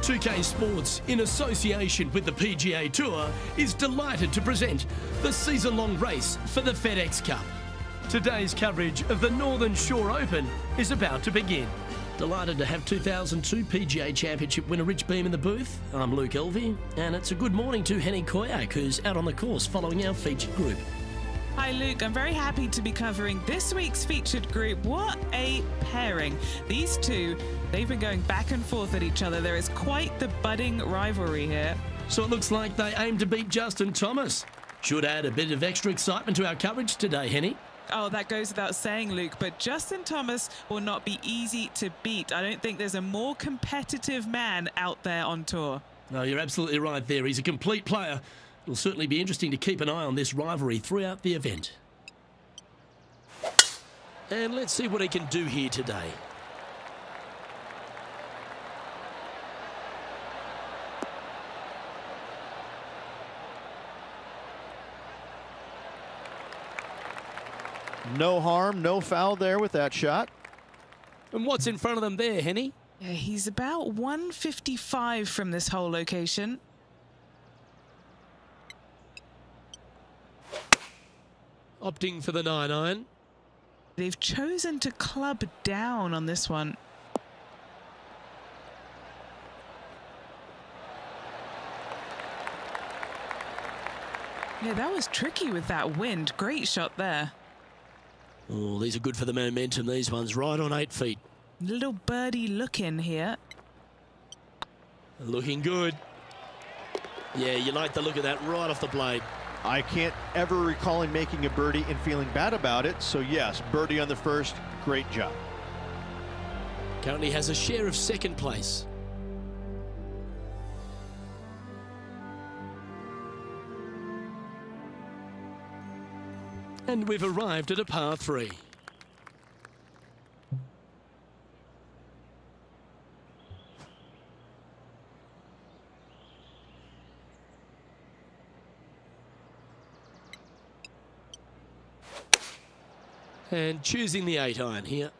2K Sports, in association with the PGA Tour, is delighted to present the season-long race for the FedEx Cup. Today's coverage of the Northern Shore Open is about to begin. Delighted to have 2002 PGA Championship winner Rich Beem in the booth. I'm Luke Elvey, and it's a good morning to Henny Koyak, who's out on the course following our featured group. Hi Luke, I'm very happy to be covering this week's featured group. What a pairing. These two, they've been going back and forth at each other. There is quite the budding rivalry here. So it looks like they aim to beat Justin Thomas. Should add a bit of extra excitement to our coverage today, Henny. Oh, that goes without saying, Luke, but Justin Thomas will not be easy to beat. I don't think there's a more competitive man out there on tour. No, you're absolutely right there. He's a complete player. It'll certainly be interesting to keep an eye on this rivalry throughout the event. And let's see what he can do here today. No harm, no foul there with that shot. And what's in front of them there, Henny? Yeah, he's about 155 from this whole location. Opting for the 9-iron. They've chosen to club down on this one. Yeah, that was tricky with that wind. Great shot there. Oh, these are good for the momentum, these ones, right on 8 feet. Little birdie look in here. Looking good. Yeah, you like the look of that right off the blade. I can't ever recall him making a birdie and feeling bad about it. So yes, birdie on the first, great job. Currently has a share of second place. And we've arrived at a par 3. And choosing the 8-iron here.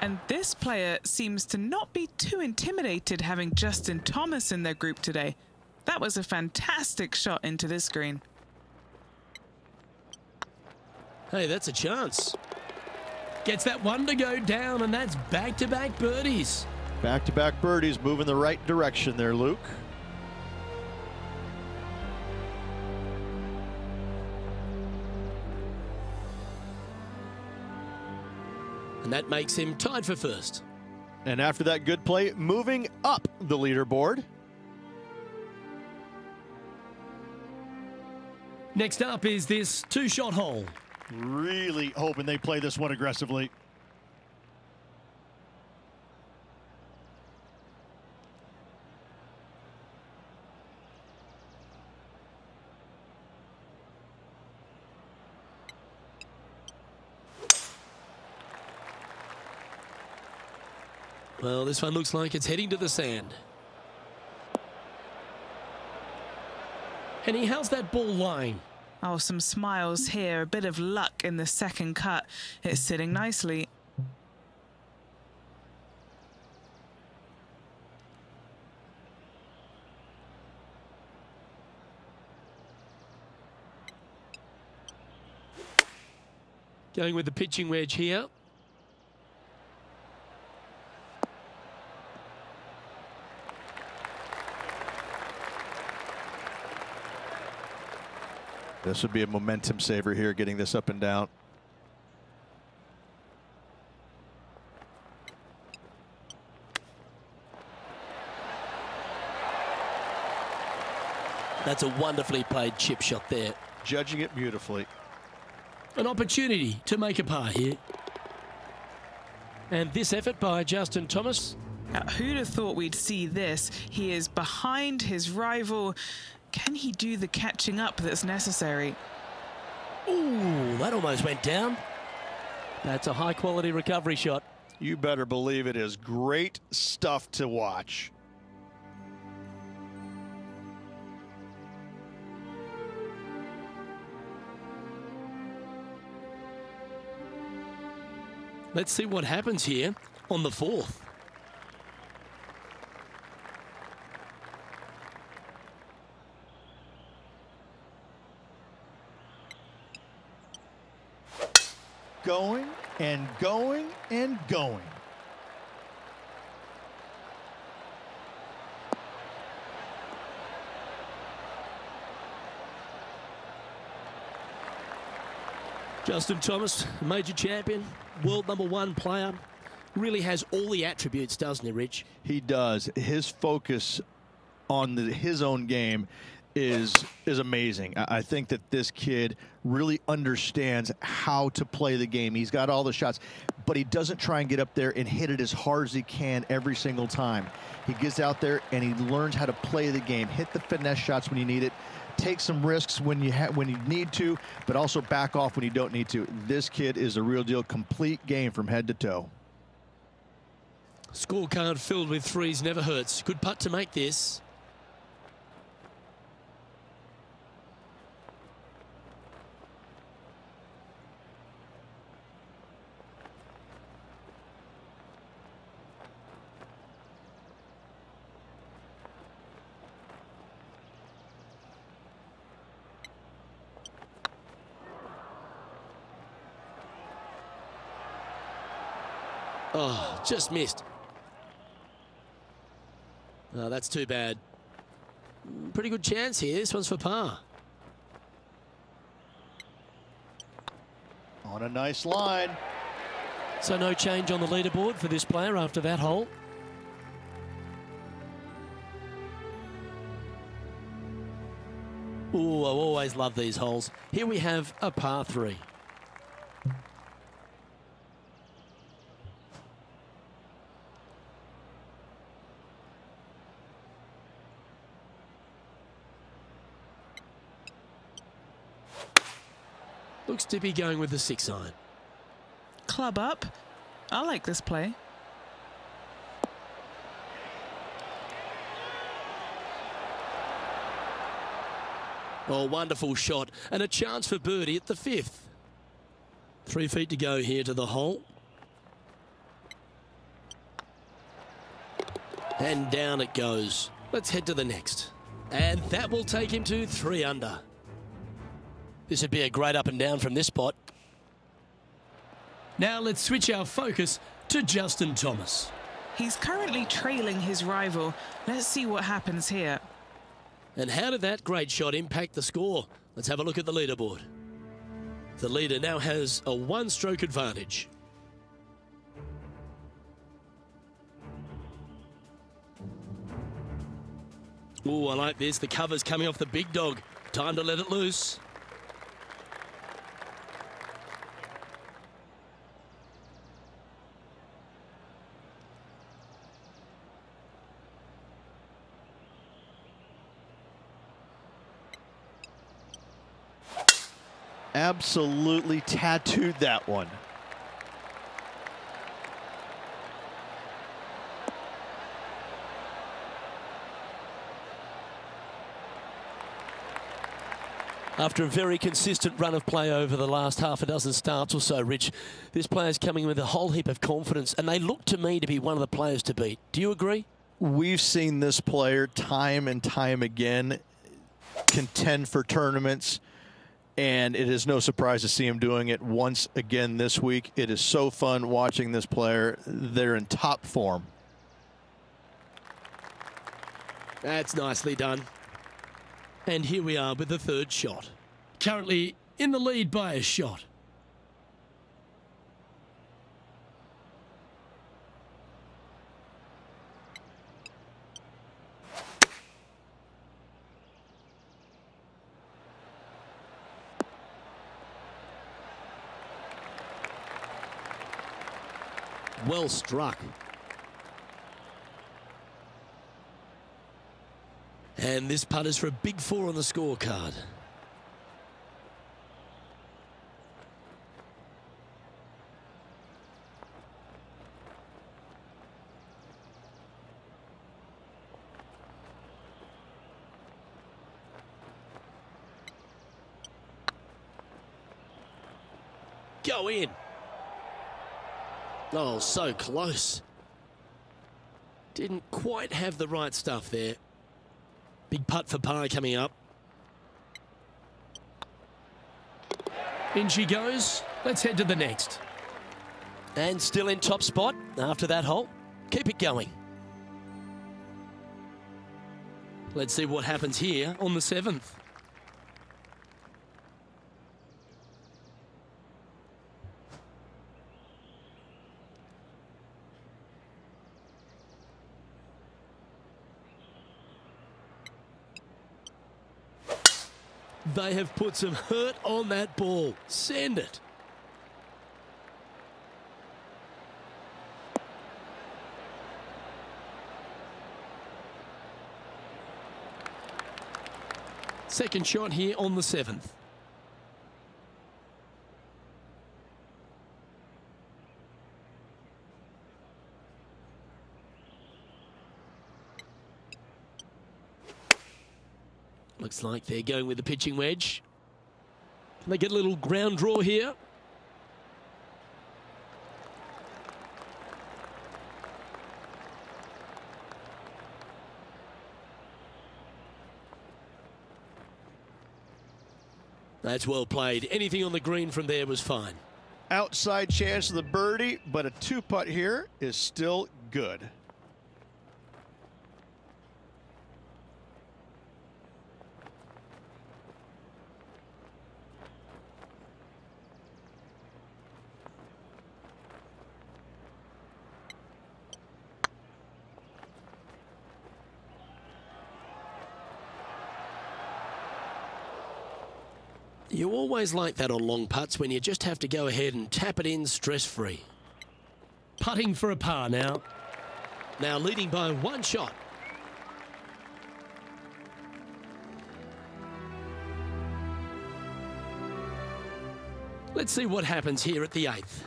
And this player seems to not be too intimidated having Justin Thomas in their group today. That was a fantastic shot into this green. Hey, that's a chance. Gets that one to go down, and that's back-to-back birdies. Back-to-back birdies, moving the right direction there, Luke. And that makes him tied for first. And after that good play, moving up the leaderboard. Next up is this 2-shot hole. Really hoping they play this one aggressively. Well, this one looks like it's heading to the sand. Henny, how's that ball lying? Oh, some smiles here. A bit of luck in the second cut. It's sitting nicely. Going with the pitching wedge here. This would be a momentum saver here, getting this up and down. That's a wonderfully played chip shot there. Judging it beautifully. An opportunity to make a par here. And this effort by Justin Thomas. Now, who'd have thought we'd see this? He is behind his rival. Can he do the catching up that's necessary? Ooh, that almost went down. That's a high-quality recovery shot. You better believe it is great stuff to watch. Let's see what happens here on the 4th. Going and going and going. Justin Thomas, major champion, world #1 player, really has all the attributes, doesn't he, Rich? He does. His focus on his own game is amazing. I think that this kid really understands how to play the game. He's got all the shots, but he doesn't try and get up there and hit it as hard as he can every single time. He gets out there and he learns how to play the game, hit the finesse shots when you need it, take some risks when you need to, but also back off when you don't need to. This kid is a real deal, complete game from head to toe. Scorecard filled with threes never hurts. Good putt to make this. Oh, just missed. Oh, that's too bad. Pretty good chance here. This one's for par. On a nice line. So no change on the leaderboard for this player after that hole. Ooh, I always love these holes. Here we have a par 3. Looks to be going with the 6-iron. Club up. I like this play. Oh, wonderful shot. And a chance for birdie at the 5th. 3 feet to go here to the hole. And down it goes. Let's head to the next. And that will take him to 3 under. This would be a great up and down from this spot. Now let's switch our focus to Justin Thomas. He's currently trailing his rival. Let's see what happens here. And how did that great shot impact the score? Let's have a look at the leaderboard. The leader now has a 1-stroke advantage. Ooh, I like this. The cover's coming off the big dog. Time to let it loose. Absolutely tattooed that one. After a very consistent run of play over the last half a dozen starts or so, Rich, this player's coming with a whole heap of confidence, and they look to me to be one of the players to beat. Do you agree? We've seen this player time and time again contend for tournaments, and it is no surprise to see him doing it once again this week. It is so fun watching this player. They're in top form. That's nicely done. And here we are with the 3rd shot. Currently in the lead by a shot. Well struck. And this putt is for a big 4 on the scorecard. Go in. Oh, so close. Didn't quite have the right stuff there. Big putt for par coming up. In she goes. Let's head to the next. And still in top spot after that hole. Keep it going. Let's see what happens here on the 7th. They have put some hurt on that ball. Send it. Second shot here on the 7th. Looks like they're going with the pitching wedge. Can they get a little ground draw here? That's well played. Anything on the green from there was fine. Outside chance of the birdie, but a 2-putt here is still good. You always like that on long putts when you just have to go ahead and tap it in stress-free. Putting for a par now. Now leading by 1 shot. Let's see what happens here at the 8th.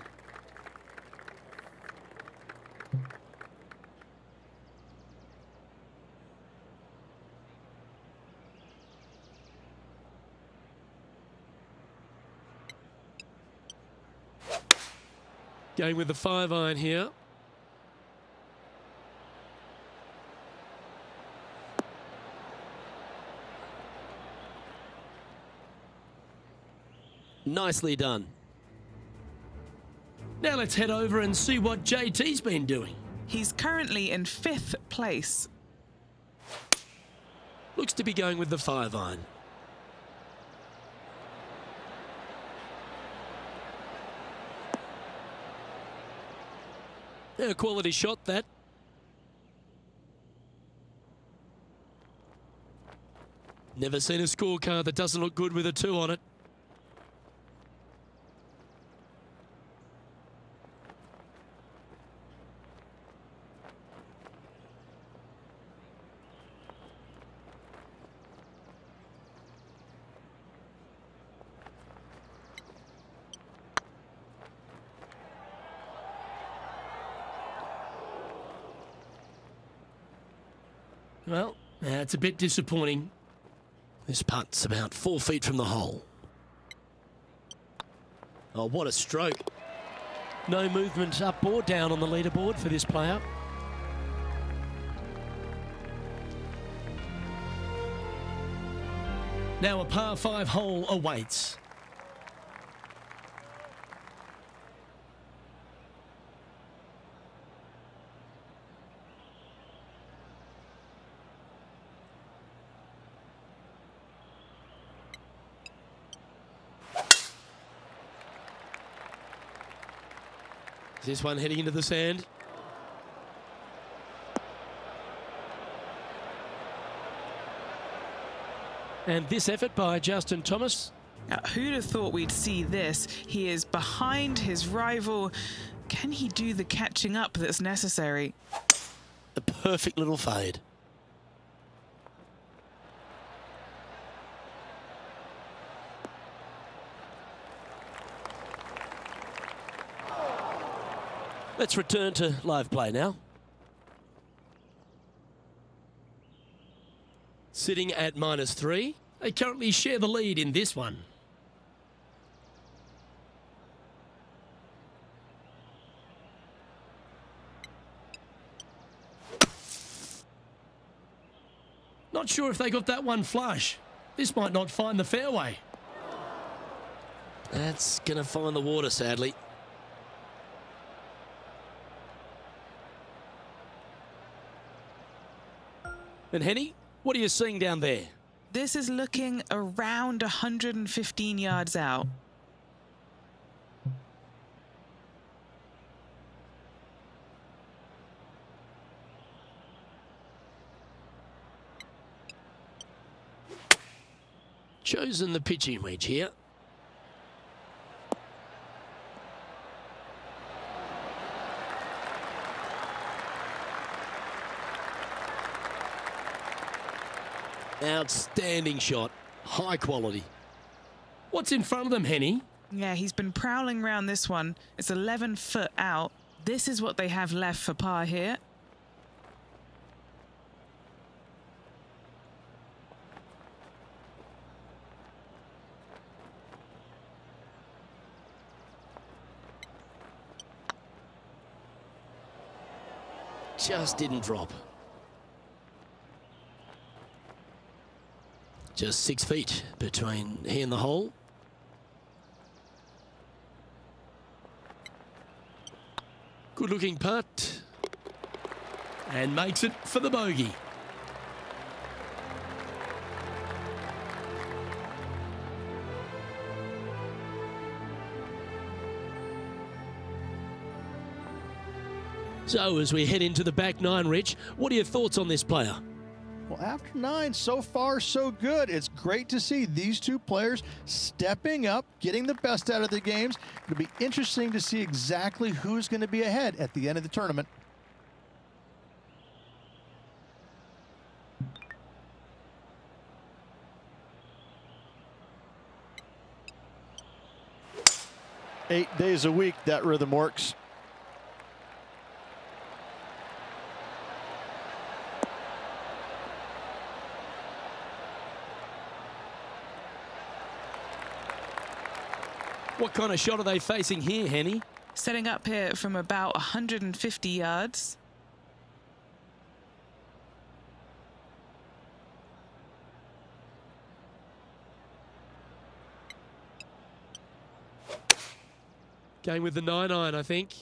Going with the 5-iron here. Nicely done. Now let's head over and see what JT's been doing. He's currently in 5th place. Looks to be going with the 5-iron. A quality shot, that. Never seen a scorecard that doesn't look good with a 2 on it. Well, that's a bit disappointing. This putt's about 4 feet from the hole. Oh, what a stroke. No movement up or down on the leaderboard for this player. Now a par 5 hole awaits. This one heading into the sand. And this effort by Justin Thomas. Now, who'd have thought we'd see this? He is behind his rival. Can he do the catching up that's necessary? A perfect little fade. Let's return to live play now. Sitting at -3. They currently share the lead in this one. Not sure if they got that one flush. This might not find the fairway. That's going to find the water, sadly. And Henny, what are you seeing down there? This is looking around 115 yards out. Chosen the pitching wedge here. Outstanding shot. High quality. What's in front of them, Henny? Yeah, he's been prowling around this one. It's 11 foot out. This is what they have left for par here. Just didn't drop. Just 6 feet between he and the hole. Good looking putt. And makes it for the bogey. So as we head into the back nine, Rich, what are your thoughts on this player? Well, after 9, so far so good. It's great to see these two players stepping up, getting the best out of the games. It'll be interesting to see exactly who's going to be ahead at the end of the tournament. Eight days a week, that rhythm works. What kind of shot are they facing here, Henny? Setting up here from about 150 yards. Going with the 9-iron, I think.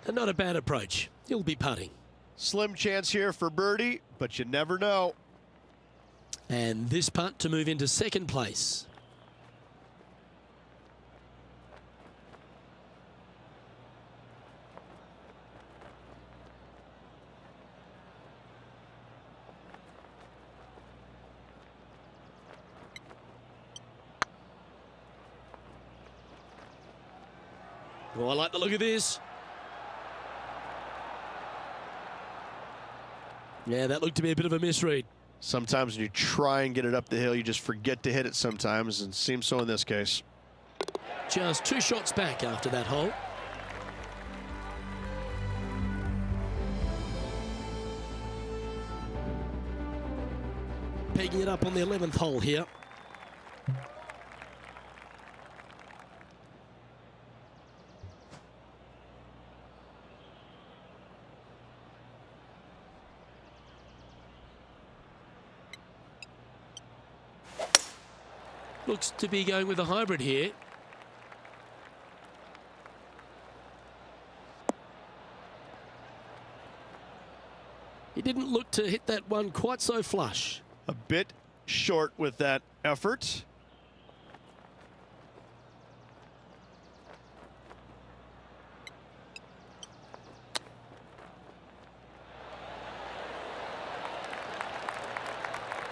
And not a bad approach. He'll be putting. Slim chance here for birdie, but you never know. And this putt to move into second place. Oh, I like the look of this. Yeah, that looked to be a bit of a misread. Sometimes when you try and get it up the hill, you just forget to hit it sometimes, and it seems so in this case. Just 2 shots back after that hole. Pegging it up on the 11th hole here. Looks to be going with a hybrid here. He didn't look to hit that one quite so flush. A bit short with that effort.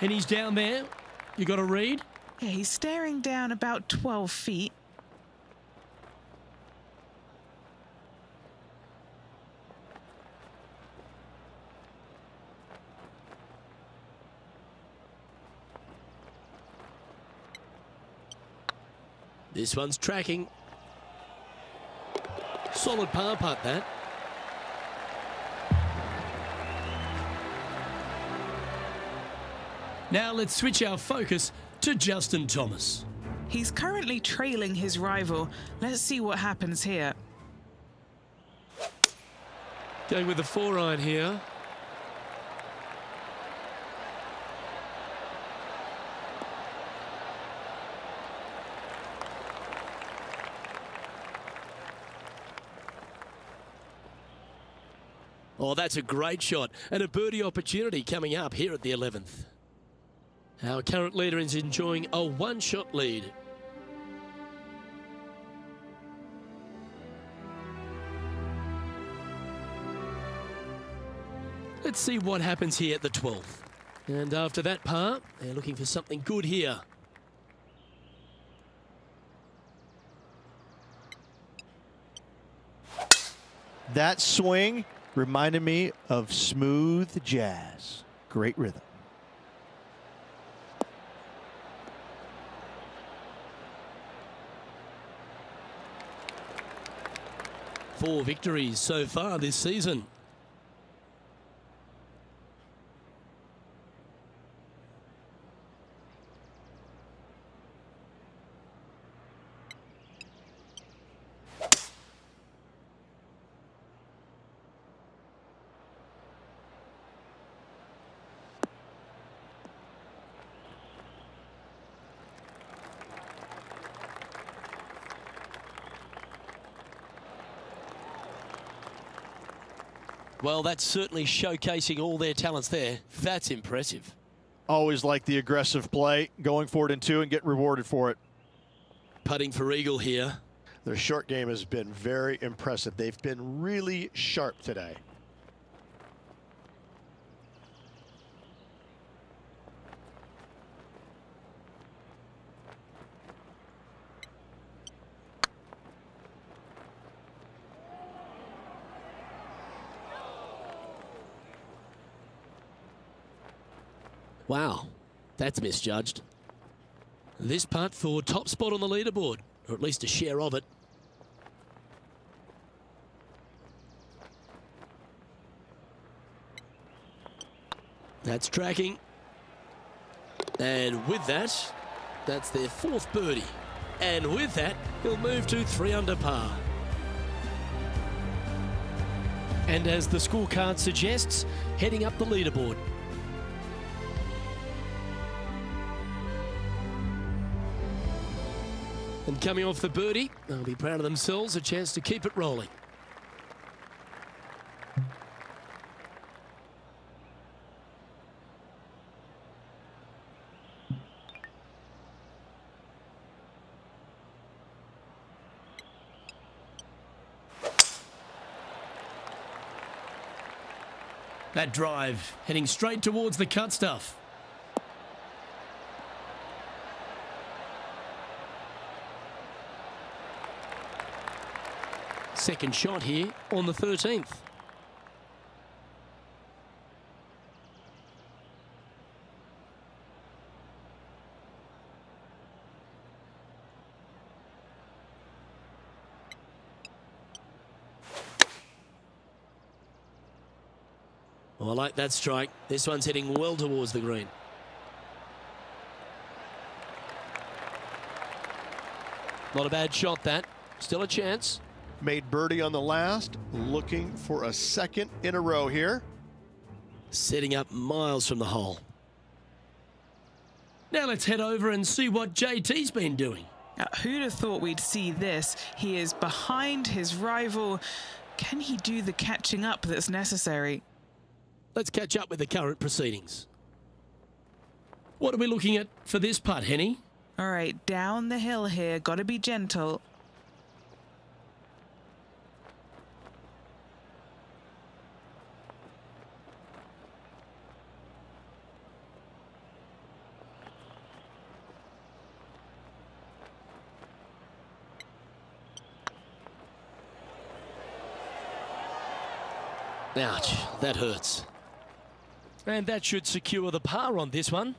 And he's down there. You got a read? Yeah, he's staring down about 12 feet. This one's tracking. Solid par putt, that. Now let's switch our focus to Justin Thomas. He's currently trailing his rival. Let's see what happens here. Going with the 4-iron here. Oh, that's a great shot and a birdie opportunity coming up here at the 11th. Our current leader is enjoying a one-shot lead. Let's see what happens here at the 12th. And after that par, they're looking for something good here. That swing reminded me of smooth jazz. Great rhythm. Four victories so far this season. Well, that's certainly showcasing all their talents there. That's impressive. Always like the aggressive play, going for it in two and get rewarded for it. Putting for eagle here. Their short game has been very impressive. They've been really sharp today. Wow, that's misjudged. This putt for top spot on the leaderboard, or at least a share of it. That's tracking. And with that, that's their fourth birdie. And with that, he'll move to 3 under par. And as the scorecard suggests, heading up the leaderboard. And coming off the birdie, they'll be proud of themselves, a chance to keep it rolling. That drive heading straight towards the cut stuff. Second shot here on the 13th. Oh, I like that strike. This one's heading well towards the green. Not a bad shot, that. Still a chance. Made birdie on the last, looking for a second in a row here. Setting up miles from the hole. Now let's head over and see what JT's been doing. Who'd have thought we'd see this? He is behind his rival. Can he do the catching up that's necessary? Let's catch up with the current proceedings. What are we looking at for this putt, Henny? All right, down the hill here. Got to be gentle. Ouch, that hurts. And that should secure the par on this one.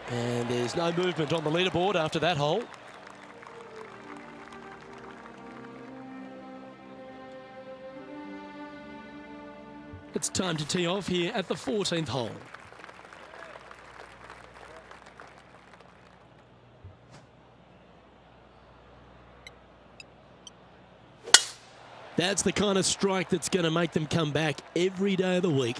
And there's no movement on the leaderboard after that hole. It's time to tee off here at the 14th hole. That's the kind of strike that's going to make them come back every day of the week.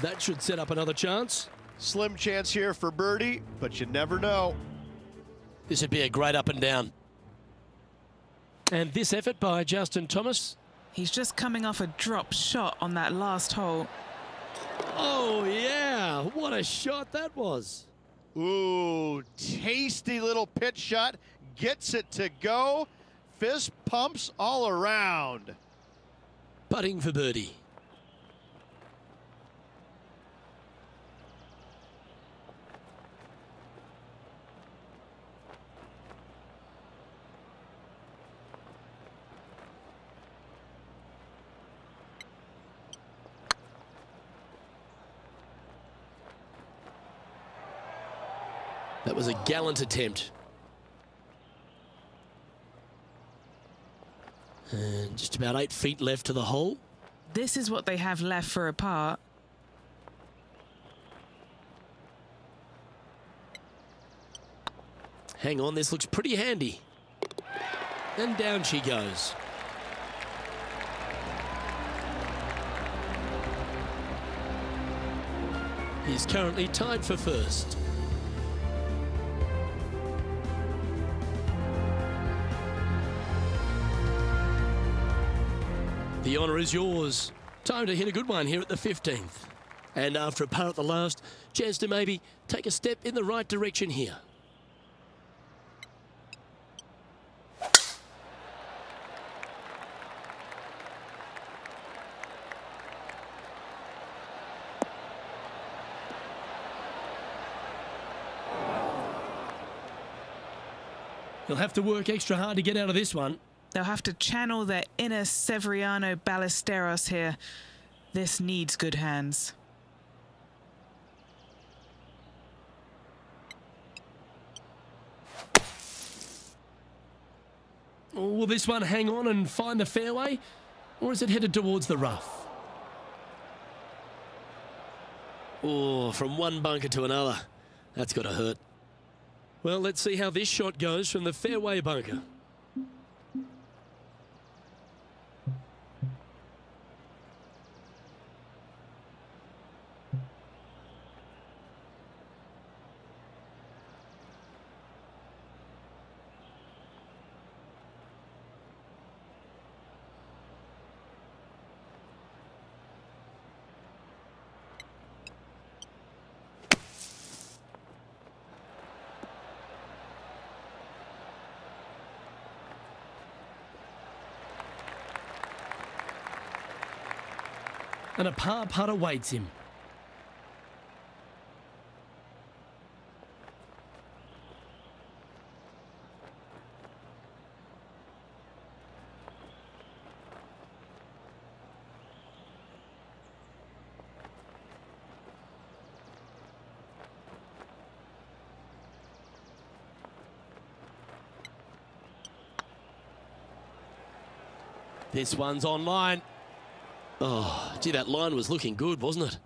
That should set up another chance. Slim chance here for birdie, but you never know. This would be a great up and down. And this effort by Justin Thomas. He's just coming off a drop shot on that last hole. Oh, yeah. What a shot that was. Ooh, tasty little pitch shot. Gets it to go. Fist pumps all around. Putting for birdie. That was a gallant attempt. And just about 8 feet left to the hole. This is what they have left for a par. Hang on, this looks pretty handy. And down she goes. He's currently tied for first. The honour is yours. Time to hit a good one here at the 15th. And after a par at the last, chance to maybe take a step in the right direction here. He'll have to work extra hard to get out of this one. They'll have to channel their inner Severiano Ballesteros here. This needs good hands. Will this one hang on and find the fairway? Or is it headed towards the rough? Oh, from one bunker to another. That's got to hurt. Well, let's see how this shot goes from the fairway bunker. And a par putt awaits him. This one's online. Oh, gee, that line was looking good, wasn't it?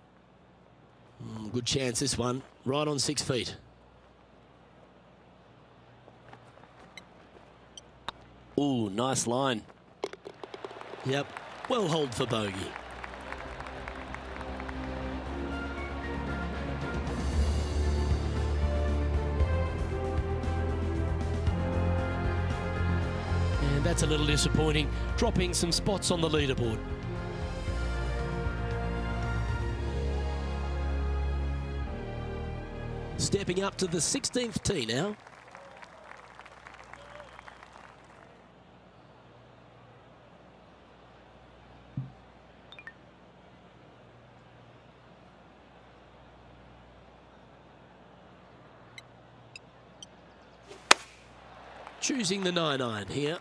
Good chance, this one. Right on 6 feet. Ooh, nice line. Yep, well holed for bogey. And that's a little disappointing, dropping some spots on the leaderboard. Stepping up to the 16th tee now. choosing the 9-iron here.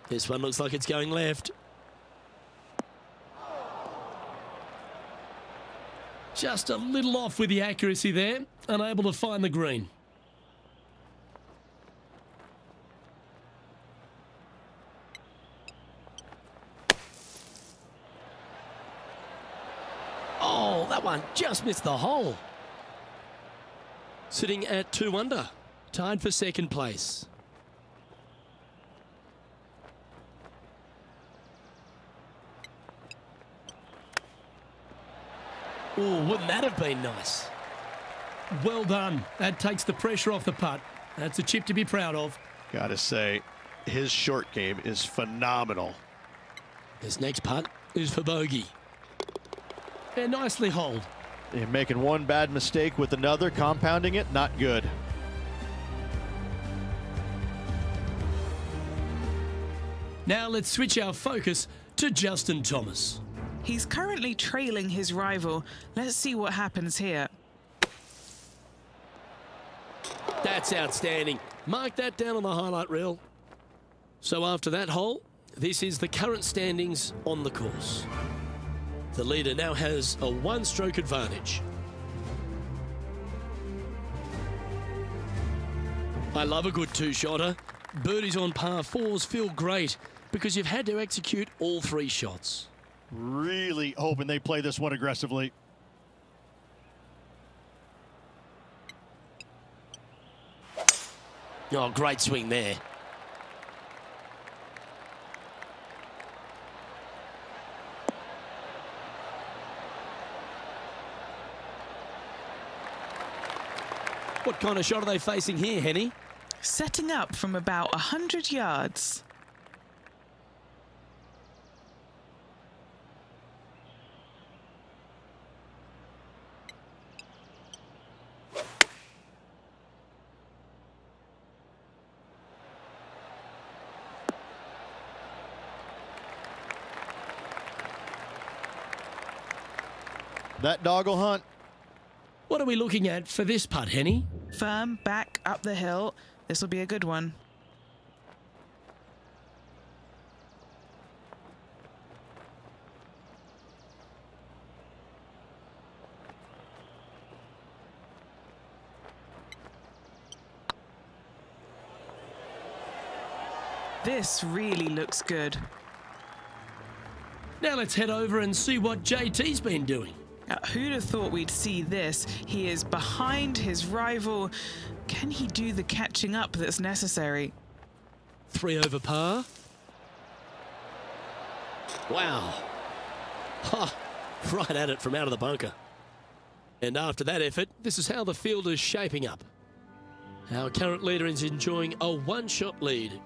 This one looks like it's going left. Just a little off with the accuracy there, unable to find the green. Oh, that one just missed the hole. Sitting at 2 under, tied for second place. Oh, wouldn't that have been nice? Well done. That takes the pressure off the putt. That's a chip to be proud of. Gotta say, his short game is phenomenal. This next putt is for bogey. And nicely holed. And making one bad mistake with another, compounding it, not good. Now let's switch our focus to Justin Thomas. He's currently trailing his rival. Let's see what happens here. That's outstanding. Mark that down on the highlight reel. So after that hole, this is the current standings on the course. The leader now has a 1-stroke advantage. I love a good 2-shotter. Birdies on par 4s feel great because you've had to execute all 3 shots. Really hoping they play this one aggressively. Oh, great swing there. What kind of shot are they facing here, Henny? Setting up from about 100 yards. That dog will hunt. What are we looking at for this putt, Henny? Firm back up the hill. This will be a good one. This really looks good. Now let's head over and see what JT's been doing. Who'd have thought we'd see this? He is behind his rival. Can he do the catching up that's necessary? 3 over par. Wow. Ha! Right at it from out of the bunker. And after that effort, this is how the field is shaping up. Our current leader is enjoying a 1-shot lead.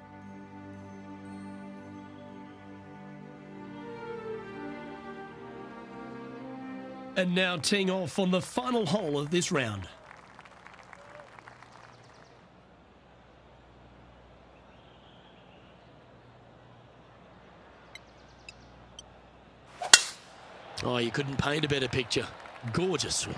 And now teeing off on the final hole of this round. Oh, you couldn't paint a better picture. Gorgeous swing.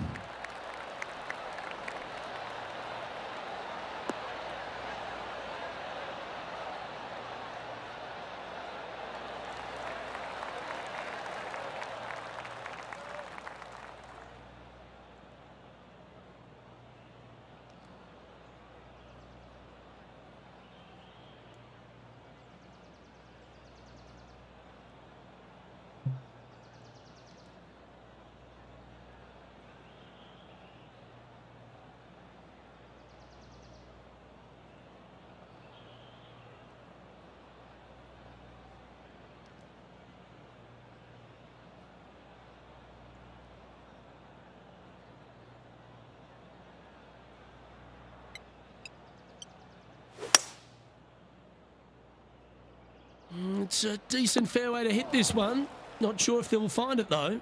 It's a decent fairway to hit this one. Not sure if they'll find it though.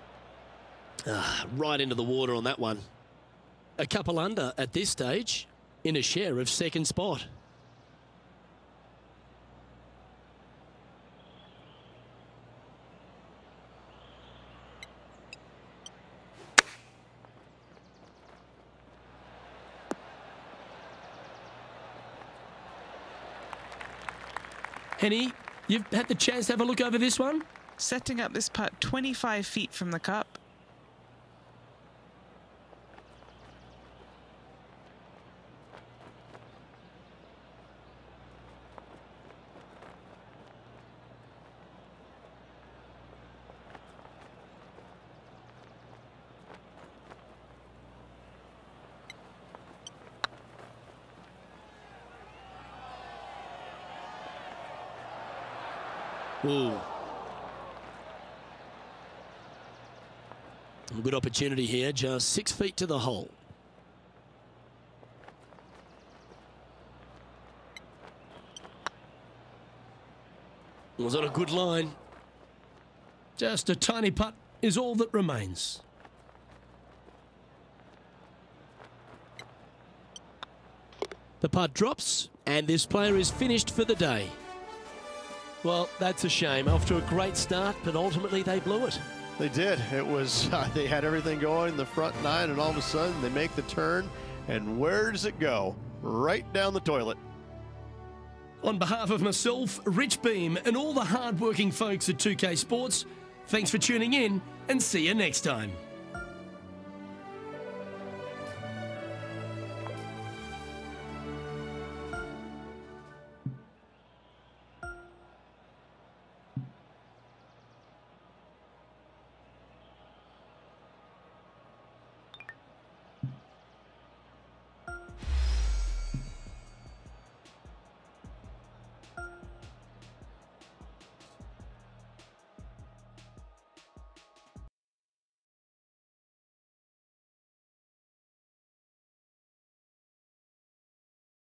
Right into the water on that one. A couple under at this stage in a share of second spot. Henny, you've had the chance to have a look over this one? Setting up this putt 25 feet from the cup. Ooh. A good opportunity here, just 6 feet to the hole. Was on a good line. Just a tiny putt is all that remains. The putt drops, and this player is finished for the day. Well, that's a shame. Off to a great start, but ultimately they blew it. They did. It was, they had everything going, the front nine, and all of a sudden they make the turn. And where does it go? Right down the toilet. On behalf of myself, Rich Beam, and all the hard-working folks at 2K Sports, thanks for tuning in, and see you next time.